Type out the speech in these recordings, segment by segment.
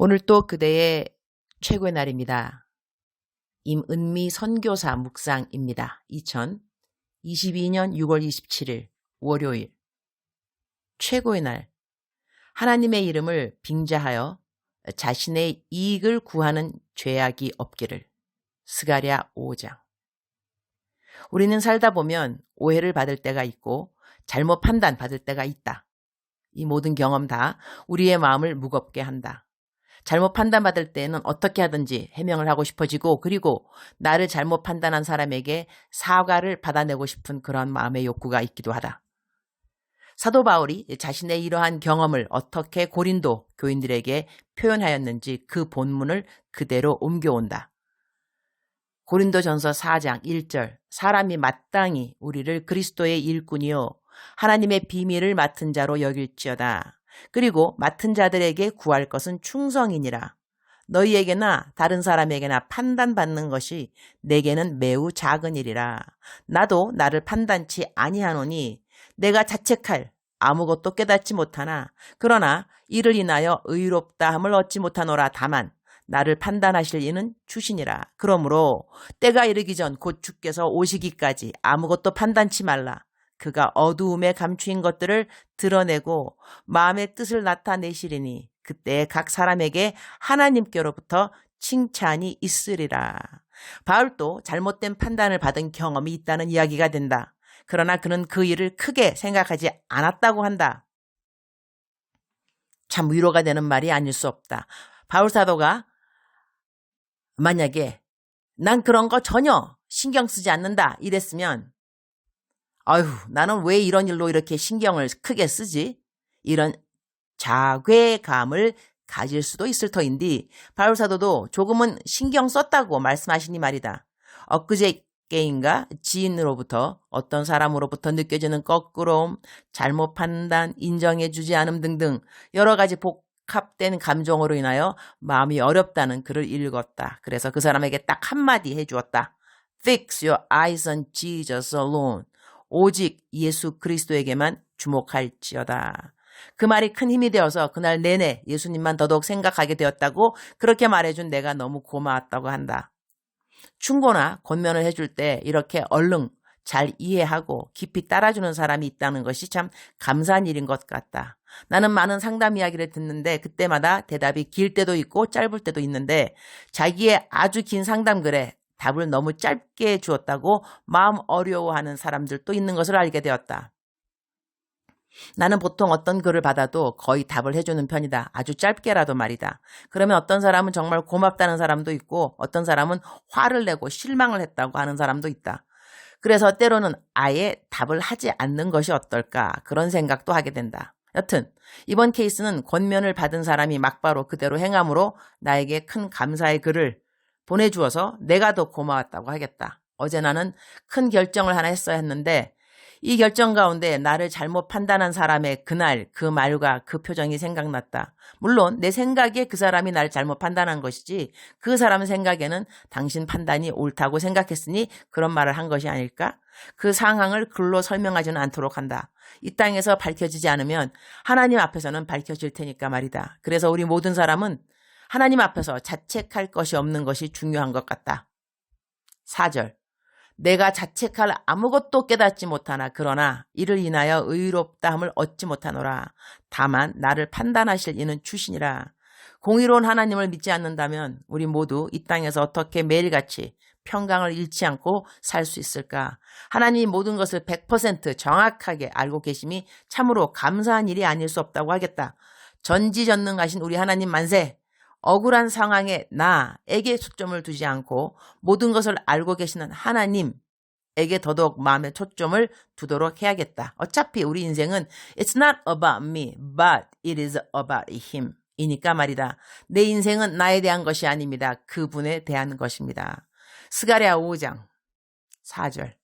오늘 또 그대의 최고의 날입니다. 임은미 선교사 묵상입니다. 2022년 6월 27일 월요일 최고의 날 하나님의 이름을 빙자하여 자신의 이익을 구하는 죄악이 없기를. 스가랴 5장. 우리는 살다 보면 오해를 받을 때가 있고 잘못 판단받을 때가 있다. 이 모든 경험 다 우리의 마음을 무겁게 한다. 잘못 판단받을 때는 어떻게 하든지 해명을 하고 싶어지고, 그리고 나를 잘못 판단한 사람에게 사과를 받아내고 싶은 그런 마음의 욕구가 있기도 하다. 사도 바울이 자신의 이러한 경험을 어떻게 고린도 교인들에게 표현하였는지 그 본문을 그대로 옮겨온다. 고린도전서 4장 1절, 사람이 마땅히 우리를 그리스도의 일꾼이요 하나님의 비밀을 맡은 자로 여길지어다. 그리고 맡은 자들에게 구할 것은 충성이니라. 너희에게나 다른 사람에게나 판단받는 것이 내게는 매우 작은 일이라. 나도 나를 판단치 아니하노니 내가 자책할 아무것도 깨닫지 못하나 그러나 이를 인하여 의롭다함을 얻지 못하노라. 다만 나를 판단하실 이는 주시니라. 그러므로 때가 이르기 전 곧 주께서 오시기까지 아무것도 판단치 말라. 그가 어두움에 감추인 것들을 드러내고 마음의 뜻을 나타내시리니 그때 각 사람에게 하나님께로부터 칭찬이 있으리라. 바울도 잘못된 판단을 받은 경험이 있다는 이야기가 된다. 그러나 그는 그 일을 크게 생각하지 않았다고 한다. 참 위로가 되는 말이 아닐 수 없다. 바울 사도가 만약에 난 그런 거 전혀 신경 쓰지 않는다 이랬으면 아휴, 나는 왜 이런 일로 이렇게 신경을 크게 쓰지? 이런 자괴감을 가질 수도 있을 터인데 바울 사도도 조금은 신경 썼다고 말씀하시니 말이다. 엊그제께인가 지인으로부터 어떤 사람으로부터 느껴지는 거꾸로움, 잘못 판단, 인정해주지 않음 등등 여러 가지 복합된 감정으로 인하여 마음이 어렵다는 글을 읽었다. 그래서 그 사람에게 딱 한마디 해주었다. Fix your eyes on Jesus alone. 오직 예수 그리스도에게만 주목할지어다. 그 말이 큰 힘이 되어서 그날 내내 예수님만 더더욱 생각하게 되었다고 그렇게 말해준 내가 너무 고마웠다고 한다. 충고나 권면을 해줄 때 이렇게 얼른 잘 이해하고 깊이 따라주는 사람이 있다는 것이 참 감사한 일인 것 같다. 나는 많은 상담 이야기를 듣는데 그때마다 대답이 길 때도 있고 짧을 때도 있는데 자기의 아주 긴 상담글에 답을 너무 짧게 주었다고 마음 어려워하는 사람들도 있는 것을 알게 되었다. 나는 보통 어떤 글을 받아도 거의 답을 해주는 편이다. 아주 짧게라도 말이다. 그러면 어떤 사람은 정말 고맙다는 사람도 있고 어떤 사람은 화를 내고 실망을 했다고 하는 사람도 있다. 그래서 때로는 아예 답을 하지 않는 것이 어떨까 그런 생각도 하게 된다. 여튼 이번 케이스는 권면을 받은 사람이 막바로 그대로 행함으로 나에게 큰 감사의 글을 보내주어서 내가 더 고마웠다고 하겠다. 어제 나는 큰 결정을 하나 했어야 했는데 이 결정 가운데 나를 잘못 판단한 사람의 그날 그 말과 그 표정이 생각났다. 물론 내 생각에 그 사람이 나를 잘못 판단한 것이지 그 사람 생각에는 당신 판단이 옳다고 생각했으니 그런 말을 한 것이 아닐까? 그 상황을 글로 설명하지는 않도록 한다. 이 땅에서 밝혀지지 않으면 하나님 앞에서는 밝혀질 테니까 말이다. 그래서 우리 모든 사람은 하나님 앞에서 자책할 것이 없는 것이 중요한 것 같다. 4절. 내가 자책할 아무것도 깨닫지 못하나 그러나 이를 인하여 의롭다함을 얻지 못하노라. 다만 나를 판단하실 이는 주시니라. 공의로운 하나님을 믿지 않는다면 우리 모두 이 땅에서 어떻게 매일같이 평강을 잃지 않고 살 수 있을까? 하나님이 모든 것을 100% 정확하게 알고 계심이 참으로 감사한 일이 아닐 수 없다고 하겠다. 전지전능하신 우리 하나님 만세! 억울한 상황에 나에게 초점을 두지 않고 모든 것을 알고 계시는 하나님에게 더더욱 마음의 초점을 두도록 해야겠다. 어차피 우리 인생은 It's not about me, but it is about him. 이니까 말이다. 내 인생은 나에 대한 것이 아닙니다. 그분에 대한 것입니다. 스가랴 5장 4절.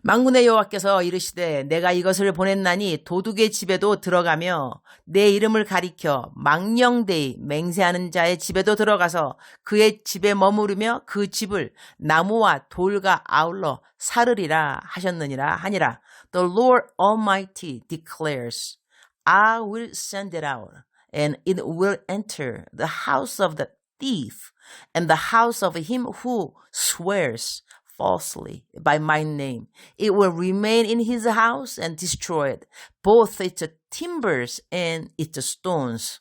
만군의 여호와께서 이르시되 내가 이것을 보냈나니 도둑의 집에도 들어가며 내 이름을 가리켜 망령되이 맹세하는 자의 집에도 들어가서 그의 집에 머무르며 그 집을 나무와 돌과 아울러 사르리라 하셨느니라 하니라. The Lord Almighty declares, I will send it out and it will enter the house of the thief and the house of him who swears falsely by my name. It will remain in his house and destroy it, both its timbers and its stones.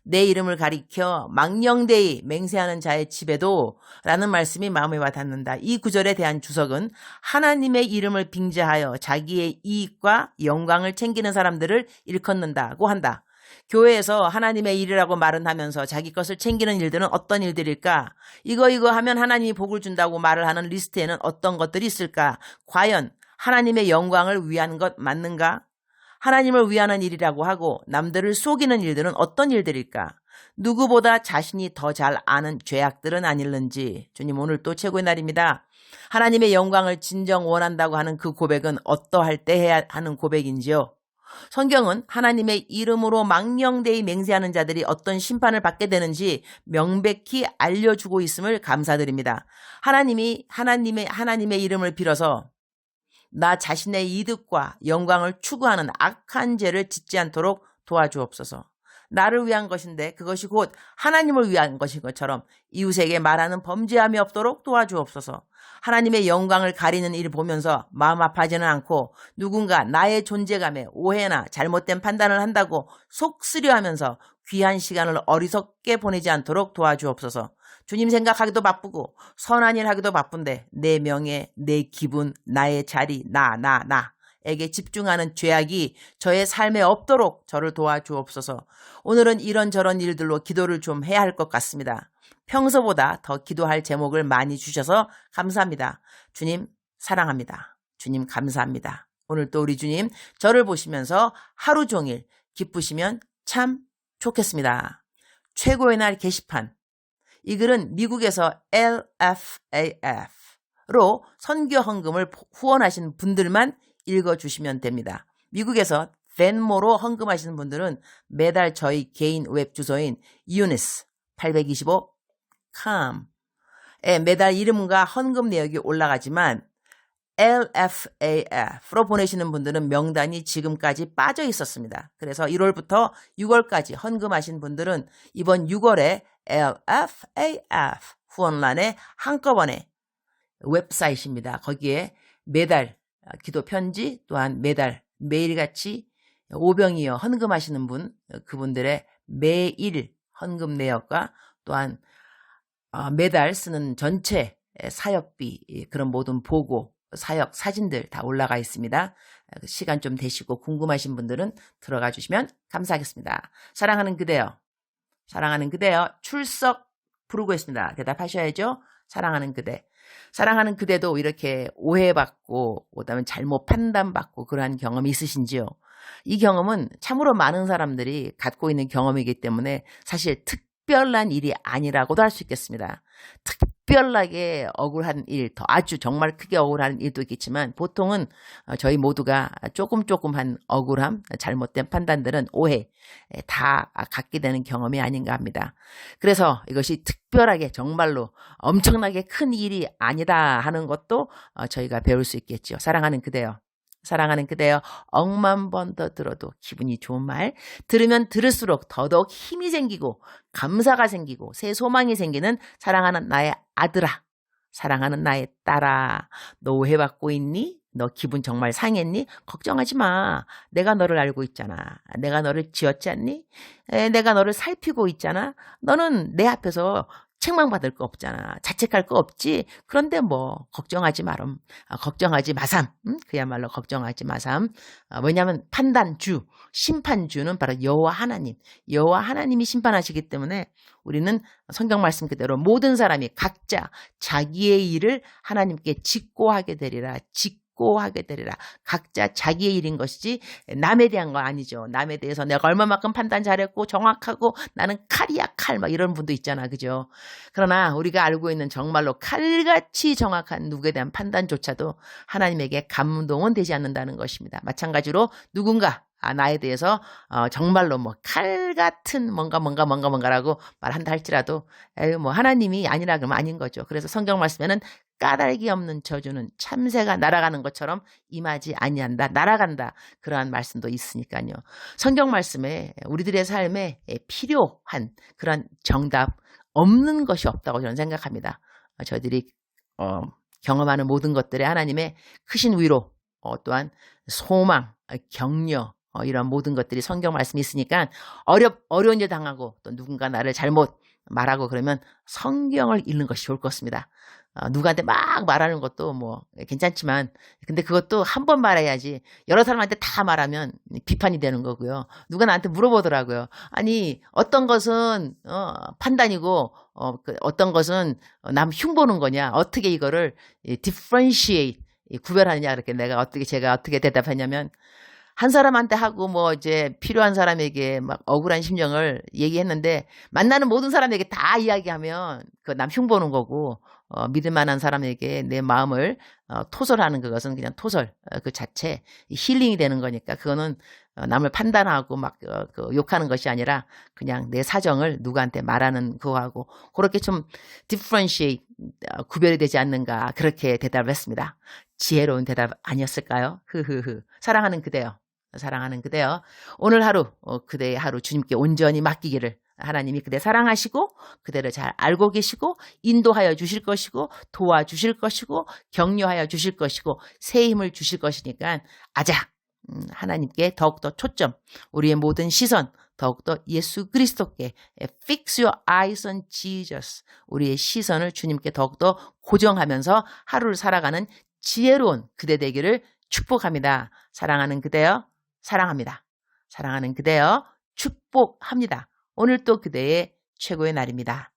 내 이름을 가리켜 망령되이 맹세하는 자의 집에도 라는 말씀이 마음에 와닿는다. 이 구절에 대한 주석은 하나님의 이름을 빙자하여 자기의 이익과 영광을 챙기는 사람들을 일컫는다고 한다. 교회에서 하나님의 일이라고 말은 하면서 자기 것을 챙기는 일들은 어떤 일들일까? 이거 하면 하나님이 복을 준다고 말을 하는 리스트에는 어떤 것들이 있을까? 과연 하나님의 영광을 위한 것 맞는가? 하나님을 위하는 일이라고 하고 남들을 속이는 일들은 어떤 일들일까? 누구보다 자신이 더 잘 아는 죄악들은 아닐는지. 주님, 오늘 또 최고의 날입니다. 하나님의 영광을 진정 원한다고 하는 그 고백은 어떠할 때 해야 하는 고백인지요? 성경은 하나님의 이름으로 망령되이 맹세하는 자들이 어떤 심판을 받게 되는지 명백히 알려주고 있음을 감사드립니다. 하나님의 이름을 빌어서 나 자신의 이득과 영광을 추구하는 악한 죄를 짓지 않도록 도와주옵소서. 나를 위한 것인데 그것이 곧 하나님을 위한 것인 것처럼 이웃에게 말하는 범죄함이 없도록 도와주옵소서. 하나님의 영광을 가리는 일을 보면서 마음 아파하지는 않고 누군가 나의 존재감에 오해나 잘못된 판단을 한다고 속쓰려하면서 귀한 시간을 어리석게 보내지 않도록 도와주옵소서. 주님 생각하기도 바쁘고 선한 일 하기도 바쁜데 내 명예, 내 기분, 나의 자리, 나에게 집중하는 죄악이 저의 삶에 없도록 저를 도와주옵소서. 오늘은 이런저런 일들로 기도를 좀 해야 할 것 같습니다. 평소보다 더 기도할 제목을 많이 주셔서 감사합니다. 주님 사랑합니다. 주님 감사합니다. 오늘 또 우리 주님 저를 보시면서 하루 종일 기쁘시면 참 좋겠습니다. 최고의 날 게시판. 이 글은 미국에서 LFAF로 선교 헌금을 후원하신 분들만 읽어주시면 됩니다. 미국에서 벤모로 헌금하시는 분들은 매달 저희 개인 웹 주소인 eunice825.com에 매달 이름과 헌금 내역이 올라가지만 LFAF로 보내시는 분들은 명단이 지금까지 빠져 있었습니다. 그래서 1월부터 6월까지 헌금하신 분들은 이번 6월에 LFAF 후원란에 한꺼번에 웹사이트입니다. 거기에 매달 기도 편지 또한 매달 매일같이 오병이어 헌금하시는 분 그분들의 매일 헌금 내역과 또한 매달 쓰는 전체 사역비 그런 모든 보고 사역 사진들 다 올라가 있습니다. 시간 좀 되시고 궁금하신 분들은 들어가 주시면 감사하겠습니다. 사랑하는 그대여 출석 부르고 있습니다. 대답하셔야죠. 사랑하는 그대도 이렇게 오해받고 그다음에 잘못 판단받고 그러한 경험이 있으신지요? 이 경험은 참으로 많은 사람들이 갖고 있는 경험이기 때문에 사실 특별한 일이 아니라고도 할 수 있겠습니다. 특별하게 억울한 일, 더 아주 정말 크게 억울한 일도 있겠지만 보통은 저희 모두가 조금한 억울함, 잘못된 판단들은 오해 다 갖게 되는 경험이 아닌가 합니다. 그래서 이것이 특별하게 정말로 엄청나게 큰 일이 아니다 하는 것도 저희가 배울 수 있겠죠. 사랑하는 그대여 억만 번 더 들어도 기분이 좋은 말 들으면 들을수록 더더욱 힘이 생기고 감사가 생기고 새 소망이 생기는 사랑하는 나의 아들아, 사랑하는 나의 딸아, 너 오해받고 있니? 너 기분 정말 상했니? 걱정하지 마. 내가 너를 알고 있잖아. 내가 너를 지었지 않니? 내가 너를 살피고 있잖아. 너는 내 앞에서 책망받을 거 없잖아. 자책할 거 없지. 그런데 뭐 걱정하지 마름. 걱정하지 마삼. 그야말로 걱정하지 마삼. 왜냐하면 판단주, 심판주는 바로 여호와 하나님이 심판하시기 때문에 우리는 성경 말씀 그대로 모든 사람이 각자 자기의 일을 하나님께 직고하게 되리라. 각자 자기의 일인 것이지 남에 대한 거 아니죠. 남에 대해서 내가 얼마만큼 판단 잘했고 정확하고 나는 칼이야 칼 막 이런 분도 있잖아. 그죠? 그러나 우리가 알고 있는 정말로 칼같이 정확한 누구에 대한 판단조차도 하나님에게 감동은 되지 않는다는 것입니다. 마찬가지로 누군가 나에 대해서 정말로 뭐 칼 같은 뭔가라고 말한다 할지라도 에휴 뭐 하나님이 아니라 그러면 아닌 거죠. 그래서 성경 말씀에는 까닭이 없는 저주는 참새가 날아가는 것처럼 임하지 아니한다. 날아간다. 그러한 말씀도 있으니까요. 성경 말씀에 우리들의 삶에 필요한 그런 정답 없는 것이 없다고 저는 생각합니다. 저희들이 경험하는 모든 것들에 하나님의 크신 위로 또한 소망, 격려 이런 모든 것들이 성경 말씀이 있으니까 어려운 일 당하고 또 누군가 나를 잘못 말하고 그러면 성경을 읽는 것이 좋을 것 같습니다. 누구한테 막 말하는 것도 뭐 괜찮지만 근데 그것도 한 번 말해야지 여러 사람한테 다 말하면 비판이 되는 거고요. 누가 나한테 물어보더라고요. 아니 어떤 것은 판단이고 어떤 것은 남 흉보는 거냐 어떻게 이거를 differentiate 구별하느냐 그렇게 제가 어떻게 대답했냐면 한 사람한테 하고 뭐 이제 필요한 사람에게 막 억울한 심정을 얘기했는데 만나는 모든 사람에게 다 이야기하면 그 남 흉보는 거고 믿을 만한 사람에게 내 마음을 토설하는 그것은 그냥 토설 그 자체 힐링이 되는 거니까 그거는 남을 판단하고 막 욕하는 것이 아니라 그냥 내 사정을 누구한테 말하는 그거하고 그렇게 좀 differentiate 구별이 되지 않는가 그렇게 대답을 했습니다. 지혜로운 대답 아니었을까요? 사랑하는 그대요. 사랑하는 그대요. 오늘 하루 그대의 하루 주님께 온전히 맡기기를 하나님이 그대 사랑하시고 그대를 잘 알고 계시고 인도하여 주실 것이고 도와주실 것이고 격려하여 주실 것이고 새 힘을 주실 것이니까 아자 하나님께 더욱더 초점 우리의 모든 시선 더욱더 예수 그리스도께 fix your eyes on Jesus 우리의 시선을 주님께 더욱더 고정하면서 하루를 살아가는 지혜로운 그대 되기를 축복합니다. 사랑하는 그대여 사랑합니다. 사랑하는 그대여 축복합니다. 오늘 또 그대의 최고의 날입니다.